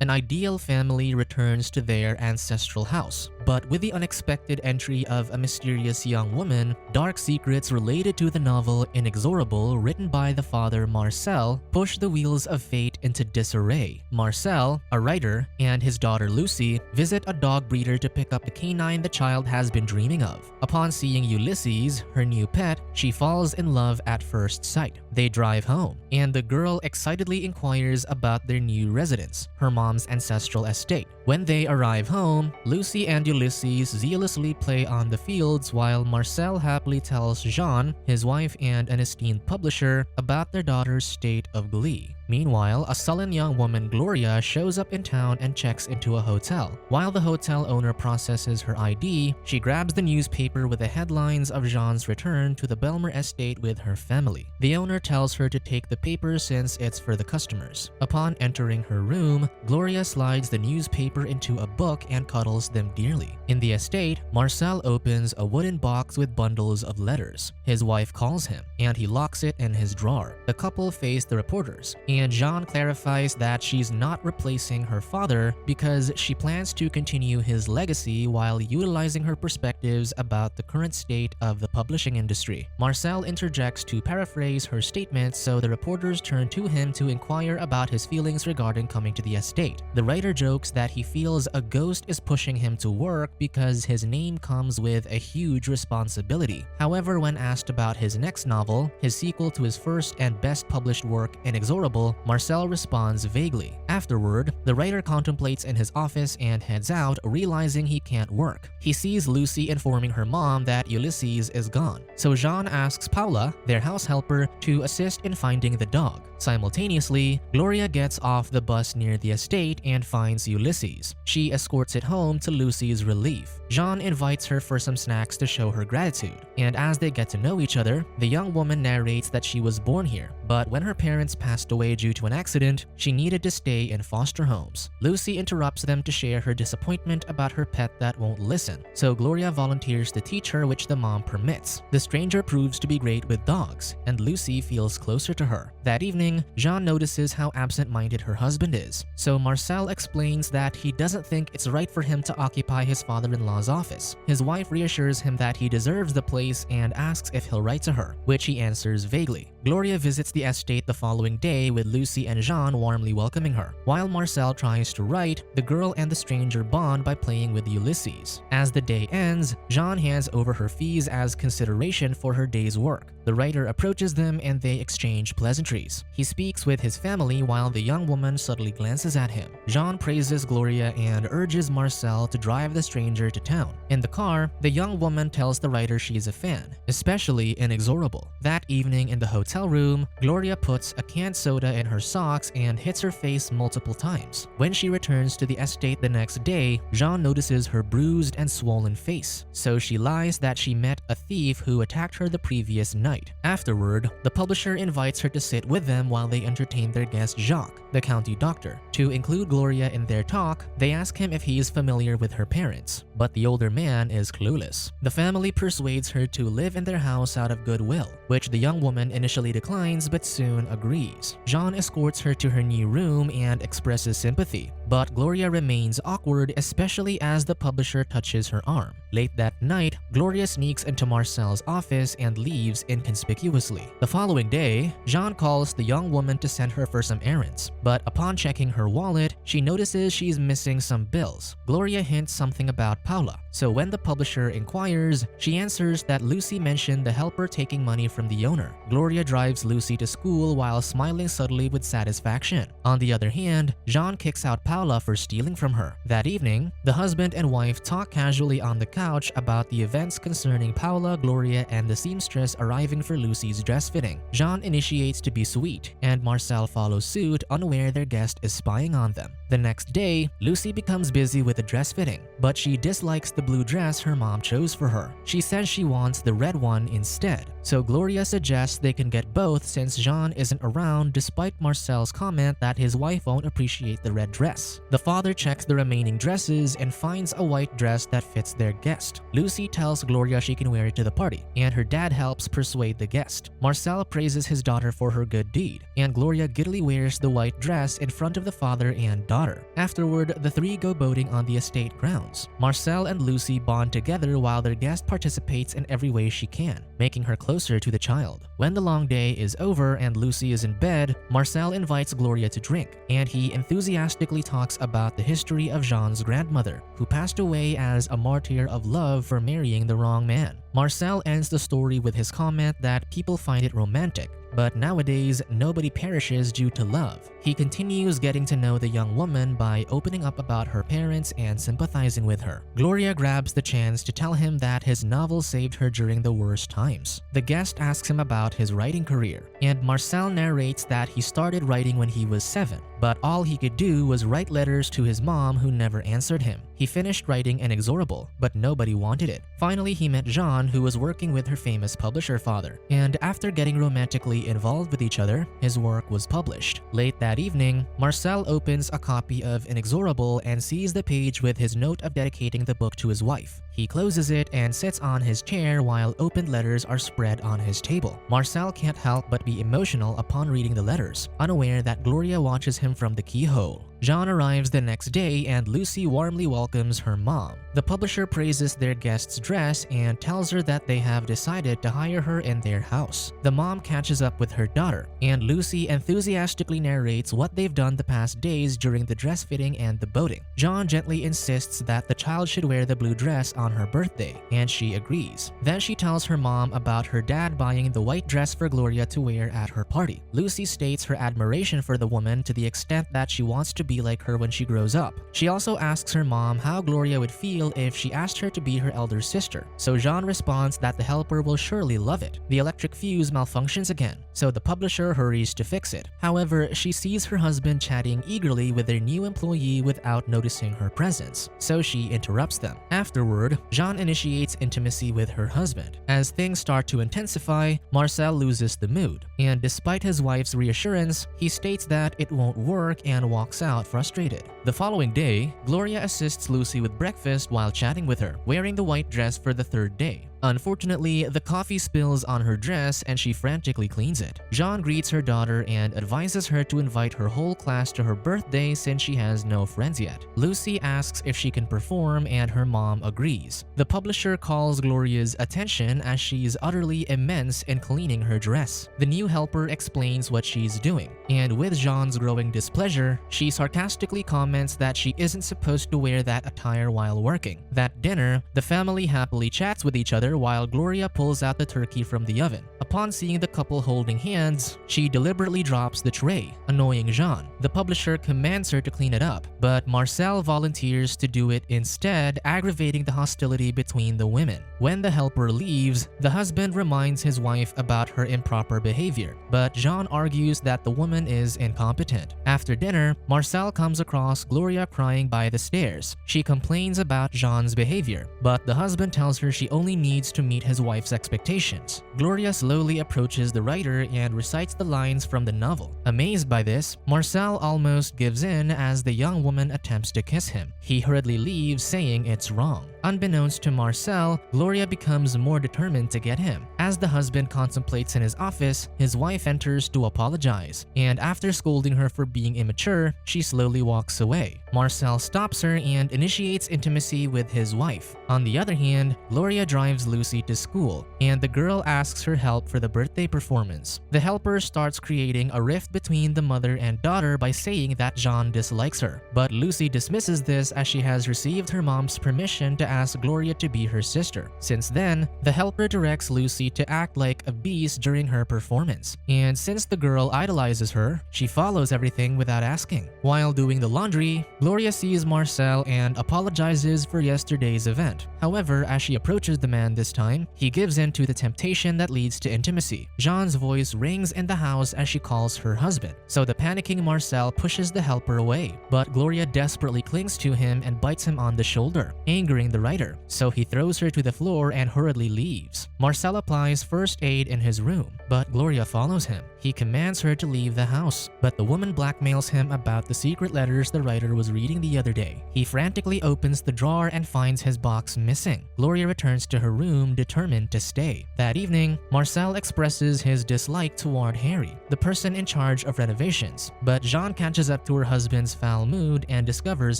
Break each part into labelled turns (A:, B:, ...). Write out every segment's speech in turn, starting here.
A: An ideal family returns to their ancestral house, but with the unexpected entry of a mysterious young woman, dark secrets related to the novel Inexorable, written by the father Marcel, push the wheels of fate into disarray. Marcel, a writer, and his daughter Lucy visit a dog breeder to pick up the canine the child has been dreaming of. Upon seeing Ulysses, her new pet, she falls in love at first sight. They drive home, and the girl excitedly inquires about their new residence, her mom's ancestral estate. When they arrive home, Lucy and Ulysses zealously play on the fields while Marcel happily tells Jean, his wife and an esteemed publisher, about their daughter's state of glee. Meanwhile, a sullen young woman, Gloria, shows up in town and checks into a hotel. While the hotel owner processes her ID, she grabs the newspaper with the headlines of Jean's return to the Belmer estate with her family. The owner tells her to take the paper since it's for the customers. Upon entering her room, Gloria slides the newspaper into a book and cuddles them dearly. In the estate, Marcel opens a wooden box with bundles of letters. His wife calls him, and he locks it in his drawer. The couple face the reporters, and Jean clarifies that she's not replacing her father because she plans to continue his legacy while utilizing her perspectives about the current state of the publishing industry. Marcel interjects to paraphrase her statement, so the reporters turn to him to inquire about his feelings regarding coming to the estate. The writer jokes that he feels a ghost is pushing him to work because his name comes with a huge responsibility. However, when asked about his next novel, his sequel to his first and best published work, Inexorable, Marcel responds vaguely. Afterward, the writer contemplates in his office and heads out, realizing he can't work. He sees Lucy informing her mom that Ulysses is gone, so Jean asks Paula, their house helper, to assist in finding the dog. Simultaneously, Gloria gets off the bus near the estate and finds Ulysses. She escorts it home to Lucy's relief. Jean invites her for some snacks to show her gratitude, and as they get to know each other, the young woman narrates that she was born here, but when her parents passed away due to an accident, she needed to stay in foster homes. Lucy interrupts them to share her disappointment about her pet that won't listen, so Gloria volunteers to teach her, which the mom permits. The stranger proves to be great with dogs, and Lucy feels closer to her. That evening, Jean notices how absent-minded her husband is, so Marcel explains that he doesn't think it's right for him to occupy his father-in-law's office. His wife reassures him that he deserves the place and asks if he'll write to her, which he answers vaguely. Gloria visits the estate the following day with Lucy and Jean warmly welcoming her. While Marcel tries to write, the girl and the stranger bond by playing with Ulysses. As the day ends, Jean hands over her fees as consideration for her day's work. The writer approaches them and they exchange pleasantries. He speaks with his family while the young woman subtly glances at him. Jean praises Gloria and urges Marcel to drive the stranger to town. In the car, the young woman tells the writer she is a fan, especially Inexorable. That evening in the hotel room, Gloria puts a canned soda in her socks and hits her face multiple times. When she returns to the estate the next day, Jean notices her bruised and swollen face, so she lies that she met a thief who attacked her the previous night. Afterward, the publisher invites her to sit with them while they entertain their guest Jacques, the county doctor. To include Gloria in their talk, they ask him if he is familiar with her parents, but the older man is clueless. The family persuades her to live in their house out of goodwill, which the young woman initially declines but soon agrees. Jean escorts her to her new room and expresses sympathy, but Gloria remains awkward, especially as the publisher touches her arm. Late that night, Gloria sneaks into Marcel's office and leaves inconspicuously. The following day, Jean calls the young woman to send her for some errands, but upon checking her wallet, she notices she's missing some bills. Gloria hints something about Paula, so when the publisher inquires, she answers that Lucy mentioned the helper taking money from the owner. Gloria drives Lucy to school while smiling subtly with satisfaction. On the other hand, Jean kicks out Paula for stealing from her. That evening, the husband and wife talk casually on the couch about the events concerning Paula, Gloria, and the seamstress arriving for Lucy's dress fitting. Jean initiates to be sweet, and Marcel follows suit, unaware their guest is spying on them. The next day, Lucy becomes busy with the dress fitting, but she dislikes the blue dress her mom chose for her. She says she wants the red one instead. so Gloria suggests they can get both since Jean isn't around despite Marcel's comment that his wife won't appreciate the red dress. The father checks the remaining dresses and finds a white dress that fits their guest. Lucy tells Gloria she can wear it to the party, and her dad helps persuade the guest. Marcel praises his daughter for her good deed, and Gloria giddily wears the white dress in front of the father and daughter. Afterward, the three go boating on the estate grounds. Marcel and Lucy bond together while their guest participates in every way she can, making her closer to the child. When the long day is over and Lucy is in bed, Marcel invites Gloria to drink, and he enthusiastically talks about the history of Jean's grandmother, who passed away as a martyr of love for marrying the wrong man. Marcel ends the story with his comment that people find it romantic, but nowadays nobody perishes due to love. He continues getting to know the young woman by opening up about her parents and sympathizing with her. Gloria grabs the chance to tell him that his novel saved her during the worst times. The guest asks him about his writing career, and Marcel narrates that he started writing when he was 7, but all he could do was write letters to his mom who never answered him. He finished writing Inexorable, but nobody wanted it. Finally, he met Jean, who was working with her famous publisher father, and after getting romantically involved with each other, his work was published. Late that evening, Marcel opens a copy of Inexorable and sees the page with his note of dedicating the book to his wife. He closes it and sits on his chair while opened letters are spread on his table. Marcel can't help but be emotional upon reading the letters, unaware that Gloria watches him from the keyhole. Jean arrives the next day and Lucy warmly welcomes her mom. The publisher praises their guest's dress and tells her that they have decided to hire her in their house. The mom catches up with her daughter, and Lucy enthusiastically narrates what they've done the past days during the dress fitting and the boating. Jean gently insists that the child should wear the blue dress on her birthday, and she agrees. Then she tells her mom about her dad buying the white dress for Gloria to wear at her party. Lucy states her admiration for the woman to the extent that she wants to be like her when she grows up. She also asks her mom how Gloria would feel if she asked her to be her elder sister, so Jean responds that the helper will surely love it. The electric fuse malfunctions again, so the publisher hurries to fix it. However, she sees her husband chatting eagerly with their new employee without noticing her presence, so she interrupts them. Afterward, Jean initiates intimacy with her husband. As things start to intensify, Marcel loses the mood, and despite his wife's reassurance, he states that it won't work and walks out frustrated. The following day, Gloria assists Lucy with breakfast while chatting with her, wearing the white dress for the third day. Unfortunately, the coffee spills on her dress and she frantically cleans it. Jean greets her daughter and advises her to invite her whole class to her birthday since she has no friends yet. Lucy asks if she can perform and her mom agrees. The publisher calls Gloria's attention as she's utterly immense in cleaning her dress. The new helper explains what she's doing, and with Jean's growing displeasure, she sarcastically comments that she isn't supposed to wear that attire while working. That dinner, the family happily chats with each other while Gloria pulls out the turkey from the oven. Upon seeing the couple holding hands, she deliberately drops the tray, annoying Jean. The publisher commands her to clean it up, but Marcel volunteers to do it instead, aggravating the hostility between the women. When the helper leaves, the husband reminds his wife about her improper behavior, but Jean argues that the woman is incompetent. After dinner, Marcel comes across Gloria crying by the stairs. She complains about Jean's behavior, but the husband tells her she only needs to meet his wife's expectations. Gloria slowly approaches the writer and recites the lines from the novel. Amazed by this, Marcel almost gives in as the young woman attempts to kiss him. He hurriedly leaves, saying it's wrong. Unbeknownst to Marcel, Gloria becomes more determined to get him. As the husband contemplates in his office, his wife enters to apologize, and after scolding her for being immature, she slowly walks away. Marcel stops her and initiates intimacy with his wife. On the other hand, Gloria drives Lucy to school, and the girl asks her help for the birthday performance. The helper starts creating a rift between the mother and daughter by saying that Jean dislikes her, but Lucy dismisses this as she has received her mom's permission to ask Gloria to be her sister. Since then, the helper directs Lucy to act like a beast during her performance, and since the girl idolizes her, she follows everything without asking. While doing the laundry, Gloria sees Marcel and apologizes for yesterday's event. However, as she approaches the man this time, he gives in to the temptation that leads to intimacy. Jean's voice rings in the house as she calls her husband, so the panicking Marcel pushes the helper away, but Gloria desperately clings to him and bites him on the shoulder, angering the writer, so he throws her to the floor and hurriedly leaves. Marcel applies first aid in his room, but Gloria follows him. He commands her to leave the house, but the woman blackmails him about the secret letters the writer was reading the other day. He frantically opens the drawer and finds his box missing. Gloria returns to her room, determined to stay. That evening, Marcel expresses his dislike toward Harry, the person in charge of renovations, but Jean catches up to her husband's foul mood and discovers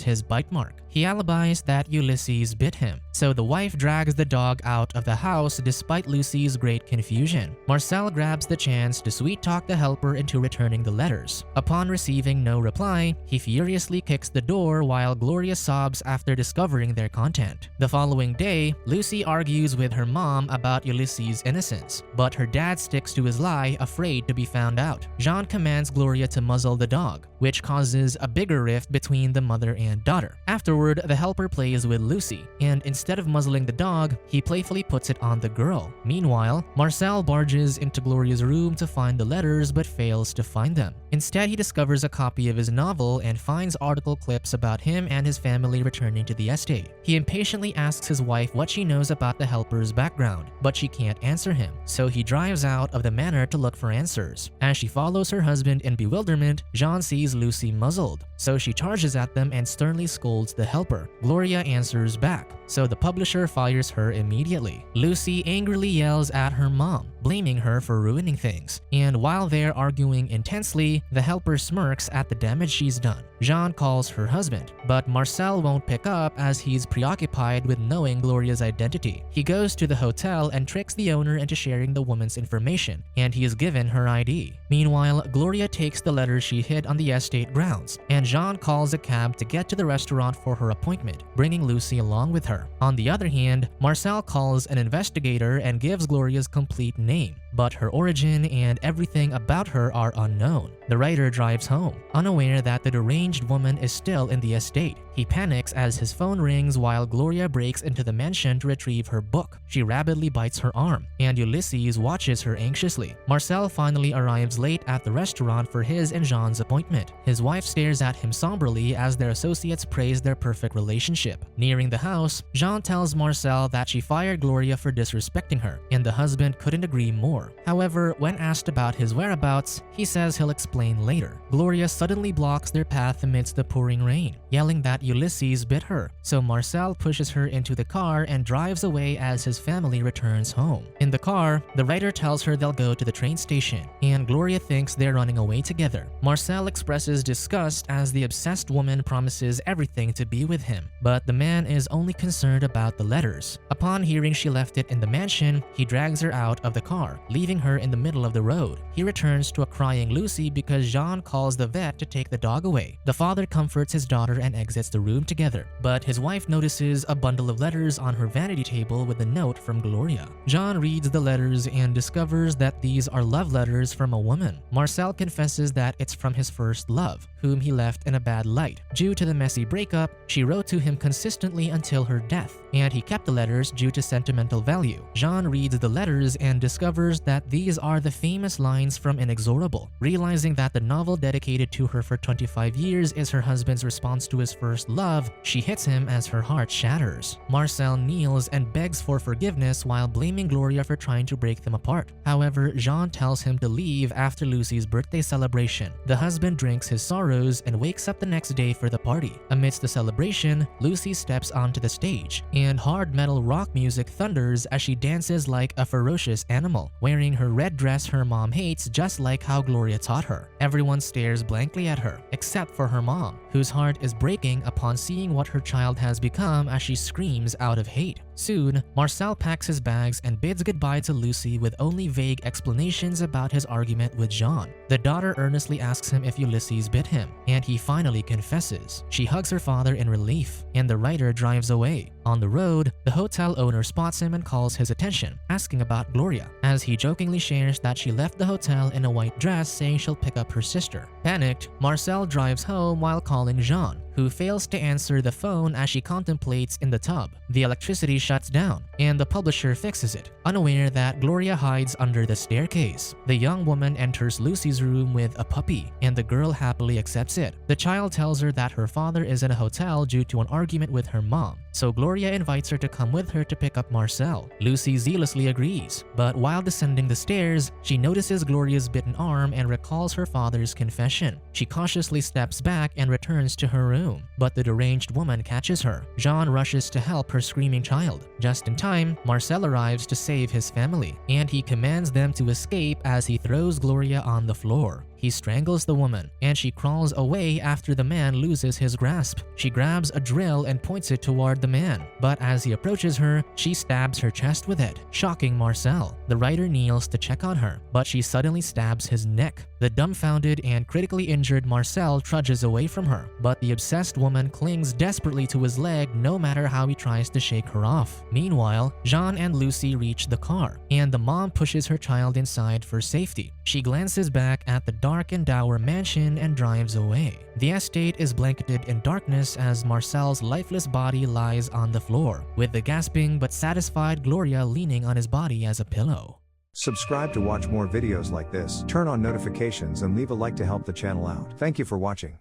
A: his bite mark. He alibis that Ulysses bit him, so the wife drags the dog out of the house despite Lucy's great confusion. Marcel grabs the chance to sweet-talk the helper into returning the letters. Upon receiving no reply, he furiously kicks the door while Gloria sobs after discovering their content. The following day, Lucy argues with her mom about Ulysses' innocence, but her dad sticks to his lie, afraid to be found out. Jean commands Gloria to muzzle the dog, which causes a bigger rift between the mother and daughter. Afterward, the helper plays with Lucy, and instead of muzzling the dog, he playfully puts it on the girl. Meanwhile, Marcel barges into Gloria's room to find the letters but fails to find them. Instead, he discovers a copy of his novel and finds article clips about him and his family returning to the estate. He impatiently asks his wife what she knows about the helper's background, but she can't answer him, so he drives out of the manor to look for answers. As she follows her husband in bewilderment, Jean sees Lucy muzzled, so she charges at them and sternly scolds the helper. Gloria answers back, so the publisher fires her immediately. Lucy angrily yells at her mom, blaming her for ruining things, and while they're arguing intensely, the helper smirks at the damage she's done. Jean calls her husband, but Marcel won't pick up as he's preoccupied with knowing Gloria's identity. He goes to the hotel and tricks the owner into sharing the woman's information, and he is given her ID. Meanwhile, Gloria takes the letters she hid on the estate grounds, and Jean calls a cab to get to the restaurant for her appointment, bringing Lucy along with her. On the other hand, Marcel calls an investigator and gives Gloria's complete name, but her origin and everything about her are unknown. The writer drives home, unaware that the deranged woman is still in the estate. He panics as his phone rings while Gloria breaks into the mansion to retrieve her book. She rapidly bites her arm, and Ulysses watches her anxiously. Marcel finally arrives late at the restaurant for his and Jean's appointment. His wife stares at him somberly as their associates praise their perfect relationship. Nearing the house, Jean tells Marcel that she fired Gloria for disrespecting her, and the husband couldn't agree more. However, when asked about his whereabouts, he says he'll explain later. Gloria suddenly blocks their path amidst the pouring rain, yelling that Ulysses bit her, so Marcel pushes her into the car and drives away as his family returns home. In the car, the writer tells her they'll go to the train station, and Gloria thinks they're running away together. Marcel expresses disgust as the obsessed woman promises everything to be with him, but the man is only concerned about the letters. Upon hearing she left it in the mansion, he drags her out of the car, leaving her in the middle of the road. He returns to a crying Lucy because Jean calls the vet to take the dog away. The father comforts his daughter and exits the room together, but his wife notices a bundle of letters on her vanity table with a note from Gloria. Jean reads the letters and discovers that these are love letters from a woman. Marcel confesses that it's from his first love, whom he left in a bad light. Due to the messy breakup, she wrote to him consistently until her death, and he kept the letters due to sentimental value. Jean reads the letters and discovers that these are the famous lines from Inexorable. Realizing that the novel dedicated to her for 25 years is her husband's response to his first love, she hits him as her heart shatters. Marcel kneels and begs for forgiveness while blaming Gloria for trying to break them apart. However, Jean tells him to leave after Lucy's birthday celebration. The husband drinks his sorrows and wakes up the next day for the party. Amidst the celebration, Lucy steps onto the stage, and hard metal rock music thunders as she dances like a ferocious animal, wearing her red dress her mom hates just like how Gloria taught her. Everyone stares blankly at her, except for her mom, whose heart is breaking upon seeing what her child has become as she screams out of hate. Soon, Marcel packs his bags and bids goodbye to Lucy with only vague explanations about his argument with Jean. The daughter earnestly asks him if Ulysses bit him, and he finally confesses. She hugs her father in relief, and the writer drives away. On the road, the hotel owner spots him and calls his attention, asking about Gloria, as he jokingly shares that she left the hotel in a white dress saying she'll pick up her sister. Panicked, Marcel drives home while calling Jean, who fails to answer the phone as she contemplates in the tub. The electricity shuts down, and the publisher fixes it, unaware that Gloria hides under the staircase. The young woman enters Lucy's room with a puppy, and the girl happily accepts it. The child tells her that her father is in a hotel due to an argument with her mom, so Gloria invites her to come with her to pick up Marcel. Lucy zealously agrees, but while descending the stairs, she notices Gloria's bitten arm and recalls her father's confession. She cautiously steps back and returns to her room, but the deranged woman catches her. Jean rushes to help her screaming child. Just in time, Marcel arrives to save his family, and he commands them to escape as he throws Gloria on the floor. He strangles the woman, and she crawls away after the man loses his grasp. She grabs a drill and points it toward the man, but as he approaches her, she stabs her chest with it, shocking Marcel. The writer kneels to check on her, but she suddenly stabs his neck. The dumbfounded and critically injured Marcel trudges away from her, but the obsessed woman clings desperately to his leg no matter how he tries to shake her off. Meanwhile, Jean and Lucy reach the car, and the mom pushes her child inside for safety. She glances back at the dark and dour mansion and drives away. The estate is blanketed in darkness as Marcel's lifeless body lies on the floor, with the gasping but satisfied Gloria leaning on his body as a pillow.
B: Subscribe to watch more videos like this, turn on notifications and leave a like to help the channel out. Thank you for watching.